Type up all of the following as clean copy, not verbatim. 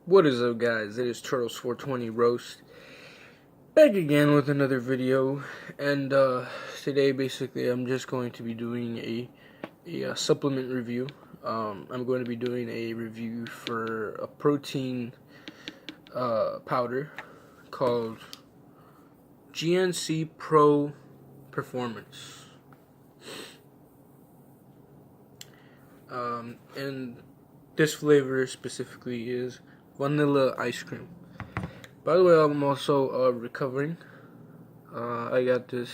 What is up, guys? It is Turtles420 Roast back again with another video, and today basically I'm just going to be doing a supplement review. I'm going to be doing a review for a protein powder called GNC Pro Performance, and this flavor specifically is vanilla ice cream. By the way, I'm also recovering. I got this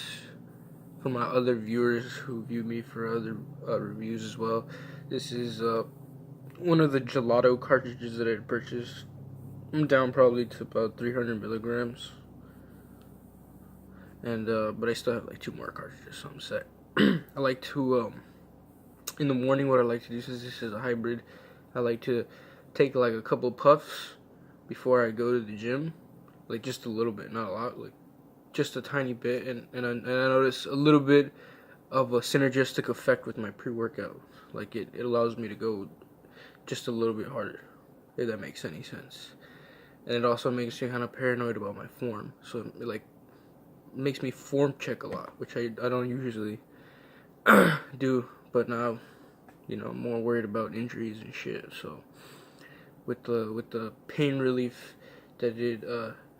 from my other viewers who view me for other reviews as well. This is one of the gelato cartridges that I purchased. I'm down probably to about 300 milligrams, and but I still have like 2 more cartridges, so I'm set. I like to in the morning. What I like to do, since this is a hybrid, I like to take like a couple puffs before I go to the gym, like just a little bit, not a lot, like just a tiny bit, and I notice a little bit of a synergistic effect with my pre-workout. Like it allows me to go just a little bit harder, if that makes any sense. And it also makes me kind of paranoid about my form, so it like makes me form check a lot, which I don't usually do, but now, you know, I'm more worried about injuries and shit. So with the pain relief that it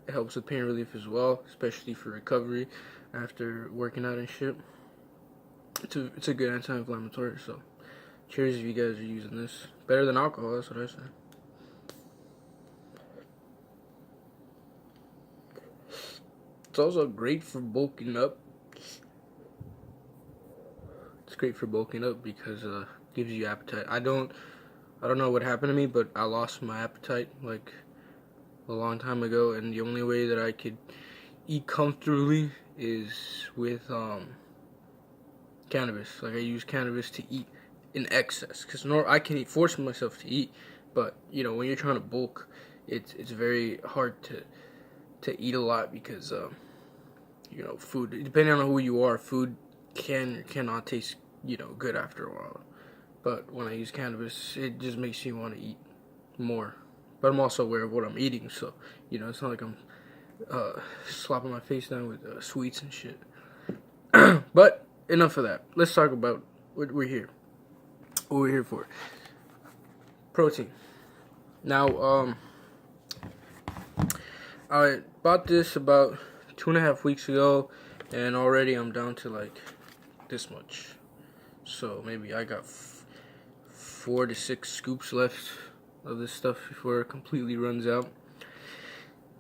helps with pain relief as well, especially for recovery after working out and shit. It's a good anti-inflammatory. So cheers if you guys are using this. Better than alcohol, that's what I say. It's also great for bulking up. It's great for bulking up because gives you appetite. I don't know what happened to me, but I lost my appetite like a long time ago, and the only way that I could eat comfortably is with cannabis. Like I use cannabis to eat in excess, because I can force myself to eat, but you know, when you're trying to bulk, it's very hard to eat a lot because you know, food, depending on who you are, food cannot taste, you know, good after a while. But when I use cannabis, it just makes me want to eat more. But I'm also aware of what I'm eating, so you know, it's not like I'm slopping my face down with sweets and shit. But enough of that. Let's talk about what we're here. What we're here for. Protein. Now, I bought this about 2.5 weeks ago, and already I'm down to like this much. So maybe I got 4 to 6 scoops left of this stuff before it completely runs out.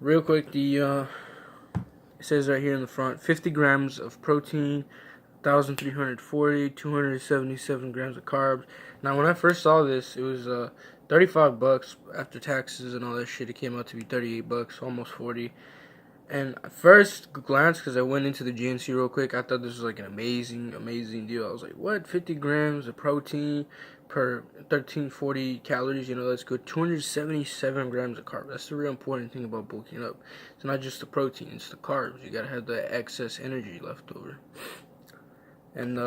Real quick, it says right here in the front, 50 grams of protein, 1,340, 277 grams of carbs. Now, when I first saw this, it was $35 after taxes and all that shit. It came out to be $38, almost 40. And at first glance, because I went into the GNC real quick, I thought this was like an amazing deal. I was like, what? 50 grams of protein per 1,340 calories, you know, that's good. 277 grams of carbs. That's the real important thing about bulking up. It's not just the protein, it's the carbs. You gotta have the excess energy left over. And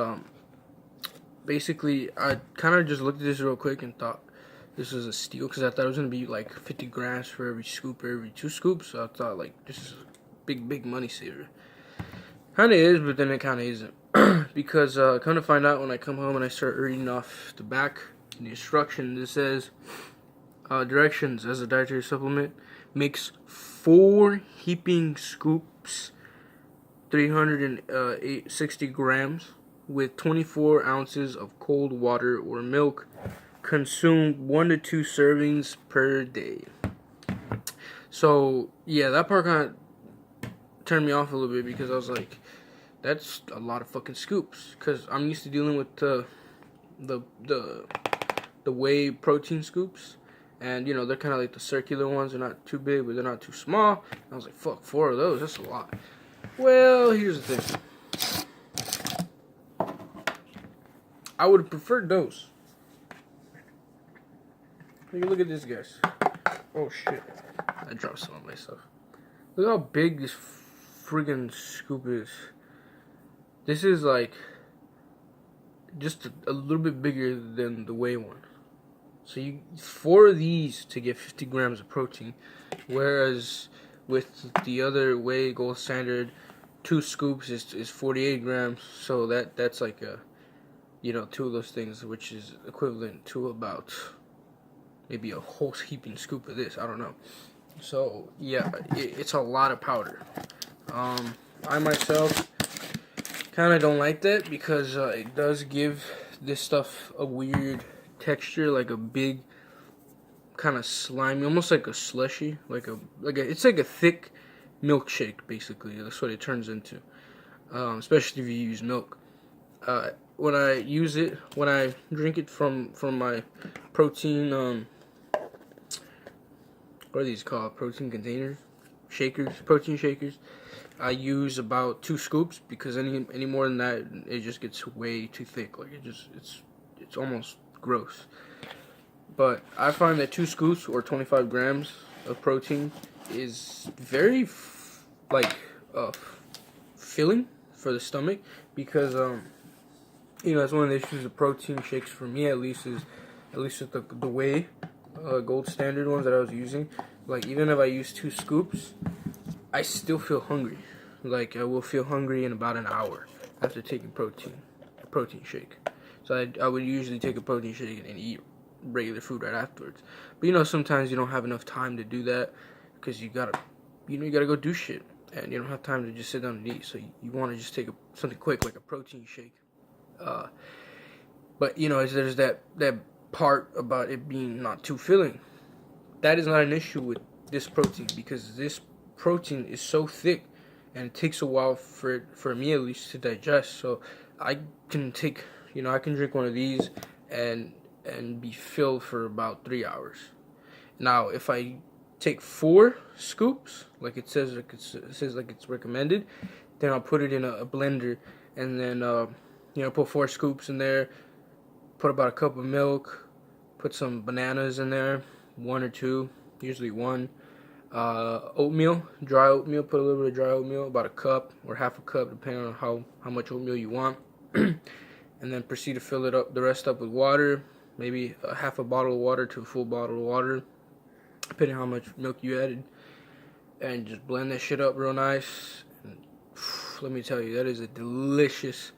basically, I kind of just looked at this real quick and thought this was a steal, because I thought it was going to be like 50 grams for every scoop or every 2 scoops. So I thought, like, this is a big money saver. Kind of is, but then it kind of isn't. Because come to find out, when I come home and I start reading off the back, the instructions, it says, directions as a dietary supplement, mix 4 heaping scoops, 360 grams, with 24 ounces of cold water or milk. Consume 1 to 2 servings per day. So yeah, that part kind of turned me off a little bit, because I was like, that's a lot of fucking scoops. Because I'm used to dealing with the whey protein scoops, and you know, they're kind of like the circular ones. They're not too big, but they're not too small. And I was like, fuck, 4 of those, that's a lot. Well, here's the thing. I would have preferred those. Look at this, guys. Oh shit, I dropped some of my stuff. Look how big this friggin' scoop is. This is like just a little bit bigger than the whey one. So you 4 of these to get 50 grams of protein, whereas with the other whey gold standard, 2 scoops is 48 grams. So that's like a, 2 of those things, which is equivalent to about maybe a whole heaping scoop of this. I don't know. So yeah, it's a lot of powder. I myself kind of don't like that because it does give this stuff a weird texture, like a big kind of slimy, almost like a slushy, it's like a thick milkshake basically. That's what it turns into, especially if you use milk. When I drink it from my protein, what are these called? Protein containers, protein shakers. I use about 2 scoops because any more than that, it just gets way too thick. Like it's almost gross. But I find that 2 scoops or 25 grams of protein is very filling for the stomach because that's one of the issues of protein shakes for me at least with the whey gold standard ones that I was using. Like even if I use 2 scoops, I still feel hungry. Like I will feel hungry in about an hour after taking a protein shake. So I would usually take a protein shake and eat regular food right afterwards. But sometimes you don't have enough time to do that because you gotta go do shit, and you don't have time to just sit down and eat. So you want to just take something quick like a protein shake. But there's that part about it being not too filling. That is not an issue with this protein because this protein is so thick and it takes a while for me at least to digest. So I can drink one of these and be filled for about 3 hours. Now if I take 4 scoops like it says it's recommended, then I'll put it in a blender and then put 4 scoops in there, put about a cup of milk, put some bananas in there, 1 or 2, usually 1. Oatmeal, dry oatmeal, put a little bit of dry oatmeal, about a cup or half a cup, depending on how much oatmeal you want. And then proceed to fill the rest up with water, maybe a half a bottle of water to a full bottle of water, depending on how much milk you added. And just blend that shit up real nice. And, let me tell you, that is a delicious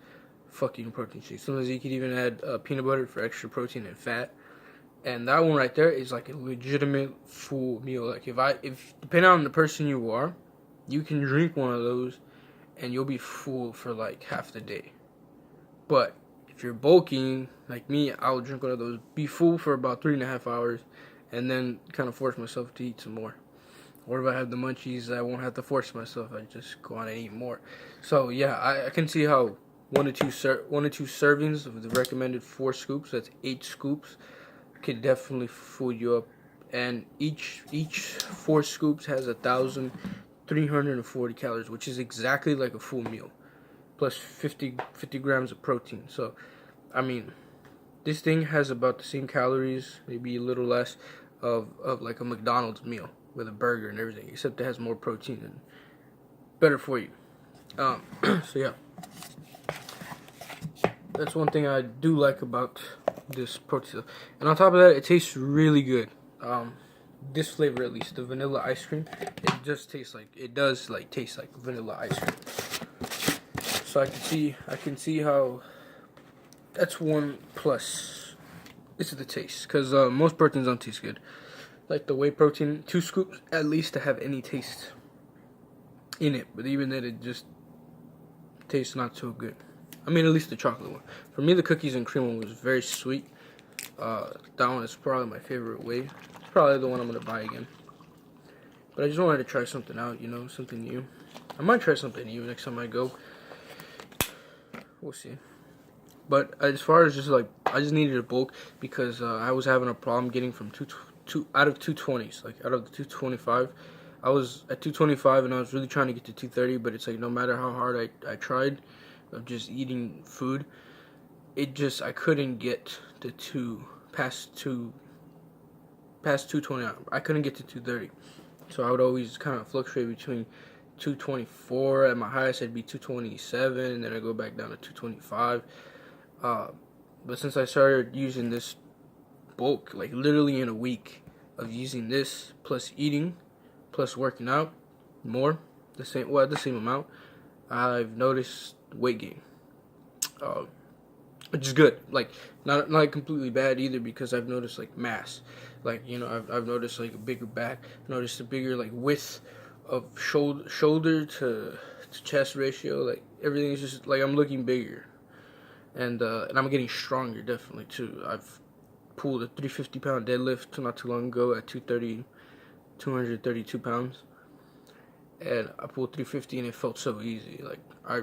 fucking protein shake. Sometimes you could even add peanut butter for extra protein and fat. And that one right there is like a legitimate full meal. Like if depending on the person you are, you can drink one of those and you'll be full for like half the day. But if you're bulking like me, I'll drink one of those, be full for about 3.5 hours, and then kind of force myself to eat some more. Or if I have the munchies, I won't have to force myself. I just go on and eat more. So yeah, I can see how 1 to 2 servings of the recommended 4 scoops. That's 8 scoops. Could definitely fool you up, and each 4 scoops has 1,340 calories, which is exactly like a full meal, plus 50 grams of protein. So, I mean, this thing has about the same calories, maybe a little less, of like a McDonald's meal with a burger and everything, except it has more protein and better for you. So yeah, that's one thing I do like about this protein. And on top of that, it tastes really good. This flavor, at least, the vanilla ice cream, it does taste like vanilla ice cream. So I can see how that's one plus. This is the taste, because most proteins don't taste good. Like the whey protein, 2 scoops at least to have any taste in it, but even then, it just tastes not so good. I mean, at least the chocolate one. For me, the cookies and cream one was very sweet. That one is probably my favorite whey. It's probably the one I'm gonna buy again. But I just wanted to try something out, something new. I might try something new next time I go. We'll see. But as far as I just needed a bulk because I was having a problem getting from out of 220s, like out of the 225. I was at 225 and I was really trying to get to 230, but it's like no matter how hard I tried of just eating food, I couldn't get to past 220. I couldn't get to 230. So I would always kind of fluctuate between 224. At my highest, I'd be 227, and then I go back down to 225. But since I started using this bulk, like literally in a week of using this plus eating plus working out more, the same amount, I've noticed weight gain, which is good. Like not completely bad either, because I've noticed like mass, like I've noticed like a bigger back, noticed a bigger like width of shoulder to chest ratio. Like everything's just like I'm looking bigger, and I'm getting stronger definitely too. I've pulled a 350-pound deadlift not too long ago at 232 pounds, and I pulled 350 and it felt so easy. Like I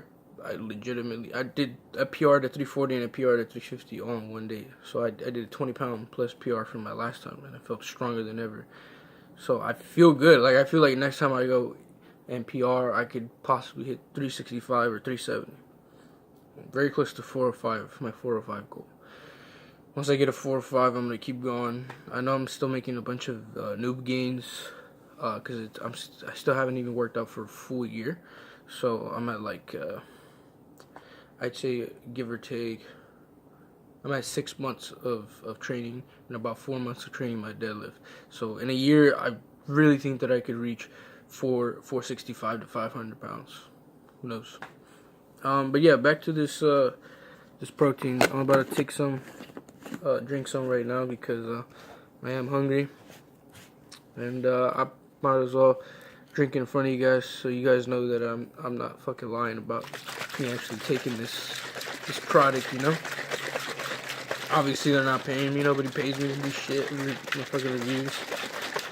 legitimately, I PR'd at 340 and I PR'd at 350 all in one day. So I did a 20-pound plus PR from my last time, and I felt stronger than ever. So I feel good. Like I feel like next time I go and PR, I could possibly hit 365 or 370. Very close to 405, my 405 goal. Once I get a 405, I'm gonna keep going. I know I'm still making a bunch of noob gains, because I still haven't even worked out for a full year. So I'm at like I'd say give or take, I'm at 6 months of training and about 4 months of training my deadlift. So in a year, I really think that I could reach 465 to 500 pounds. Who knows? But yeah, back to this protein. I'm about to take some, drink some right now because I am hungry, and I might as well drink in front of you guys so you guys know that I'm not fucking lying about me actually taking this product, Obviously they're not paying me. Nobody pays me to do shit in the fucking reviews.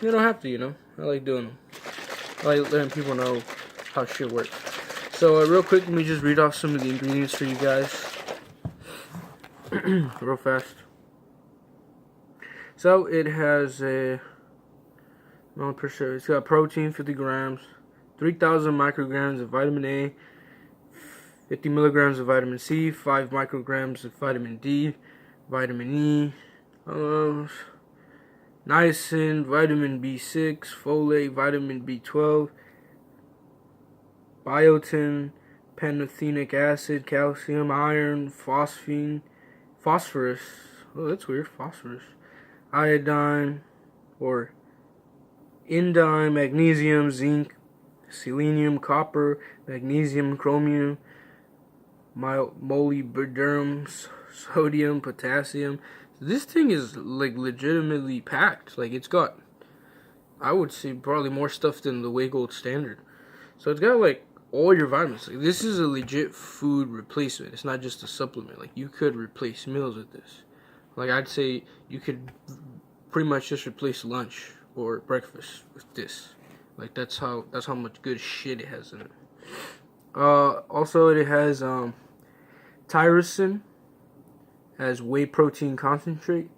You don't have to, I like doing them. I like letting people know how shit works. So real quick, let me just read off some of the ingredients for you guys. Real fast. So it has a it's got protein, 50 grams, 3,000 micrograms of vitamin A, 50 milligrams of vitamin C, 5 micrograms of vitamin D, vitamin E, niacin, vitamin B6, folate, vitamin B12, biotin, pantothenic acid, calcium, iron, phosphorus. Oh, that's weird. Phosphorus, iodine, or iodine, magnesium, zinc, selenium, copper, magnesium, chromium, molybdenum, sodium, potassium. This thing is like legitimately packed. Like it's got, I would say, probably more stuff than the Whey Gold Standard. So it's got like all your vitamins. Like, this is a legit food replacement. It's not just a supplement. Like you could replace meals with this. Like I'd say you could pretty much just replace lunch or breakfast with this. Like that's how much good shit it has in it. Also it has tyrosine, has whey protein concentrate,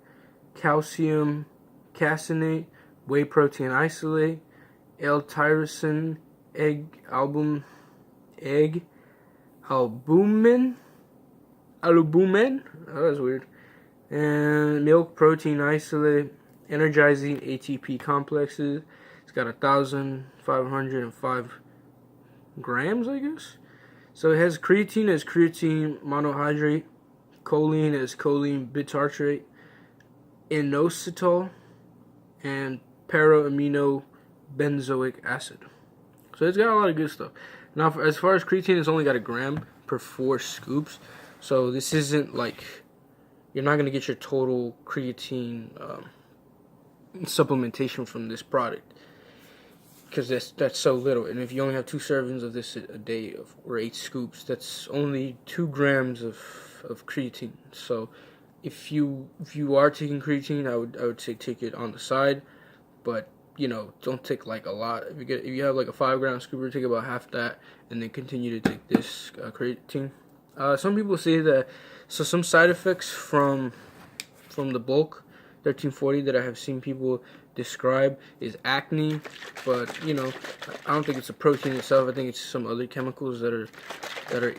calcium caseinate, whey protein isolate, L-tyrosine, albumin, oh, that's weird, and milk protein isolate, energizing ATP complexes. It's got 1,505 grams, I guess. So it has creatine as creatine monohydrate, choline as choline bitartrate, inositol, and para-amino benzoic acid. So it's got a lot of good stuff. Now, as far as creatine, it's only got 1 gram per 4 scoops. So this isn't like, you're not going to get your total creatine supplementation from this product, because that's so little. And if you only have 2 servings of this a day, or 8 scoops, that's only 2 grams of creatine. So if you are taking creatine, I would say take it on the side, but don't take like a lot. If you have like a 5-gram scooper, take about half that, and then continue to take this creatine. Some people say that, so some side effects from the bulk 1340 that I have seen people describe is acne, but I don't think it's a protein itself. I think it's some other chemicals that are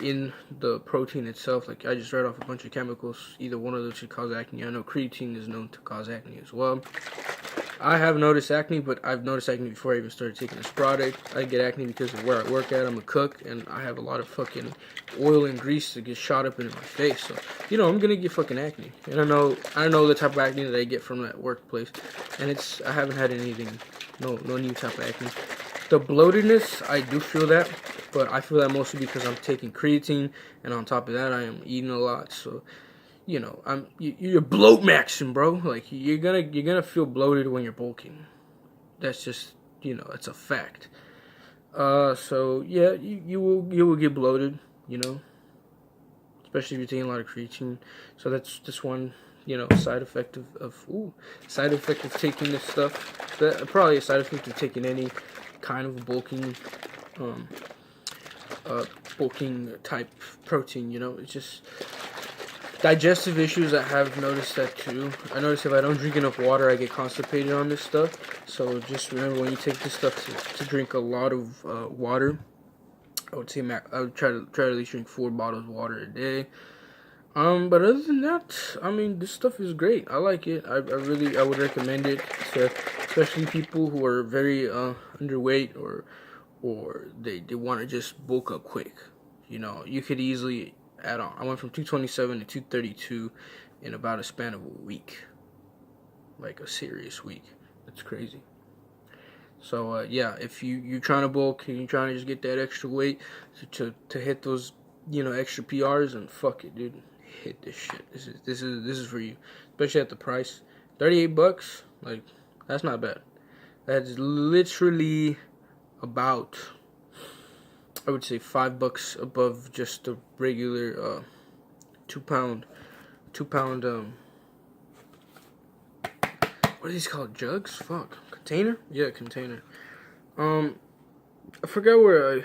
in the protein itself. Like I just read off a bunch of chemicals. Either one of those should cause acne. I know creatine is known to cause acne as well. I have noticed acne, but I've noticed acne before I even started taking this product. I get acne because of where I work at. I'm a cook, and I have a lot of fucking oil and grease that gets shot up into my face. So, I'm gonna get fucking acne. And I know the type of acne that I get from that workplace. And I haven't had anything, no new type of acne. The bloatedness, I do feel that, but I feel that mostly because I'm taking creatine, and on top of that, I am eating a lot. So, you're bloat maxing, bro. Like you're gonna feel bloated when you're bulking. That's just it's a fact. So yeah, you will get bloated, especially if you're taking a lot of creatine. So that's just one side effect of taking this stuff. That probably a side effect of taking any kind of um bulking type protein. It's just digestive issues. I have noticed that too. I notice if I don't drink enough water, I get constipated on this stuff. So just remember when you take this stuff to drink a lot of water. I would say I would try to at least drink 4 bottles of water a day. But other than that, I mean, this stuff is great. I like it. I would recommend it to especially people who are very underweight or they want to just bulk up quick. You could easily add on. I went from 227 to 232 in about a span of a week, like a serious week. That's crazy. So yeah, if you're trying to bulk and you're trying to just get that extra weight to hit those extra PRs, and fuck it, dude, hit this shit. This is for you, especially at the price, $38. Like that's not bad. That's literally about, I would say, $5 above just the regular 2 pound what are these called, jugs? Fuck, container? Yeah, container. I forgot where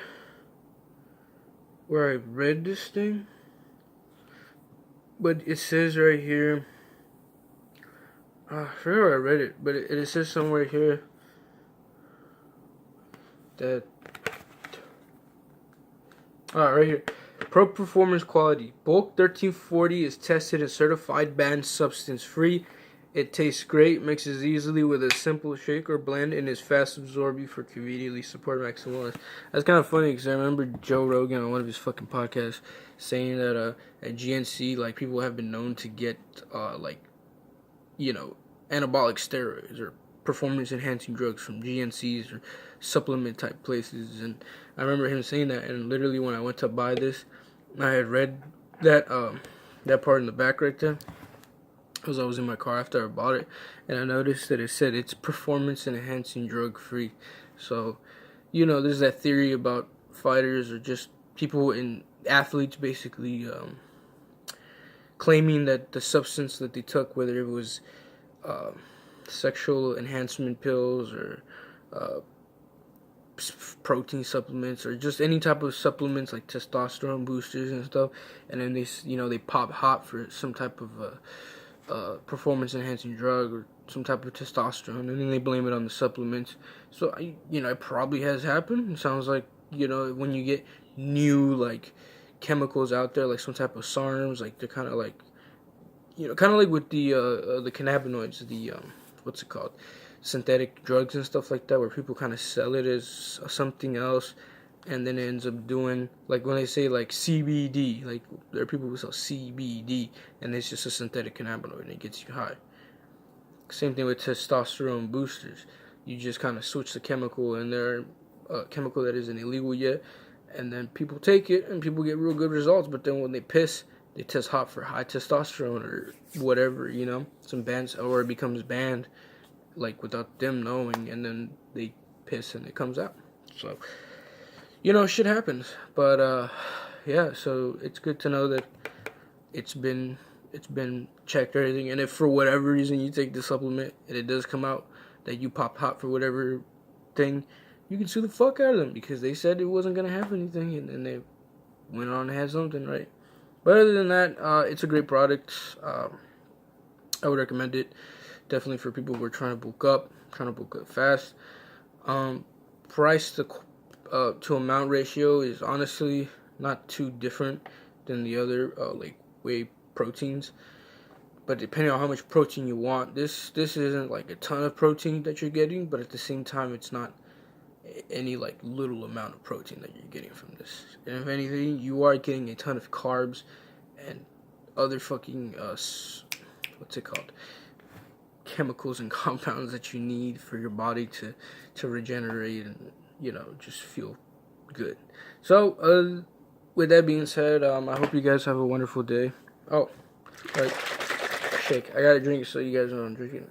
I read this thing, but it says right here. I forgot where I read it, but it says somewhere here that. Right here. Pro Performance Quality. Bulk 1340 is tested and certified banned substance free. It tastes great, mixes easily with a simple shake or blend, and is fast absorbing for conveniently support maximum wellness. That's kind of funny because I remember Joe Rogan on one of his fucking podcasts saying that at GNC, like, people have been known to get anabolic steroids or performance enhancing drugs from GNCs or supplement type places. And I remember him saying that, and literally when I went to buy this, I had read that part in the back right there, because I was in my car after I bought it, and I noticed that it said it's performance enhancing drug free. So there's that theory about fighters or just people in athletes basically claiming that the substance that they took, whether it was sexual enhancement pills or protein supplements or just any type of supplements like testosterone boosters and stuff, and then they pop hot for some type of performance enhancing drug or some type of testosterone, and then they blame it on the supplements. So it probably has happened. It sounds like when you get new like chemicals out there, like some type of SARMs, like they're kind of like with the cannabinoids, the what's it called, synthetic drugs and stuff like that, where people kind of sell it as something else, and then it ends up doing, like when they say like CBD, like there are people who sell CBD, and it's just a synthetic cannabinoid and it gets you high. Same thing with testosterone boosters. You just kind of switch the chemical, and they're a chemical that isn't illegal yet, and then people take it and people get real good results, but then when they piss, they test hot for high testosterone or whatever, some bands, or it becomes banned, like without them knowing, and then they piss and it comes out. So, shit happens. But yeah, so it's good to know that it's been checked or anything, and if for whatever reason you take the supplement and it does come out that you popped hot for whatever thing, you can sue the fuck out of them because they said it wasn't gonna have anything, and then they went on and had something, right? But other than that, it's a great product. I would recommend it definitely for people who are trying to bulk up fast. Price to amount ratio is honestly not too different than the other like whey proteins. But depending on how much protein you want, this isn't like a ton of protein that you're getting, but at the same time, it's not any like little amount of protein that you're getting from this. And if anything, you are getting a ton of carbs and other fucking what's it called, chemicals and compounds that you need for your body to regenerate and, you know, just feel good. So with that being said, I hope you guys have a wonderful day. Oh, right, shake. I got a drink so you guys know I'm drinking.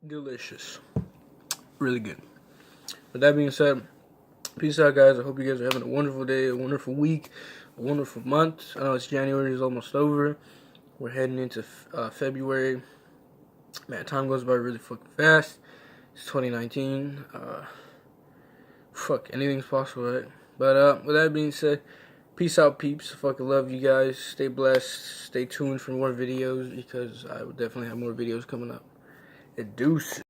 Delicious. Really good. With that being said, peace out, guys. I hope you guys are having a wonderful day, a wonderful week, a wonderful month. I know it's January, is almost over. We're heading into February. Man, time goes by really fucking fast. It's 2019. Fuck, anything's possible, right? But with that being said, peace out, peeps. Fucking love you guys. Stay blessed. Stay tuned for more videos because I will definitely have more videos coming up. Deuces.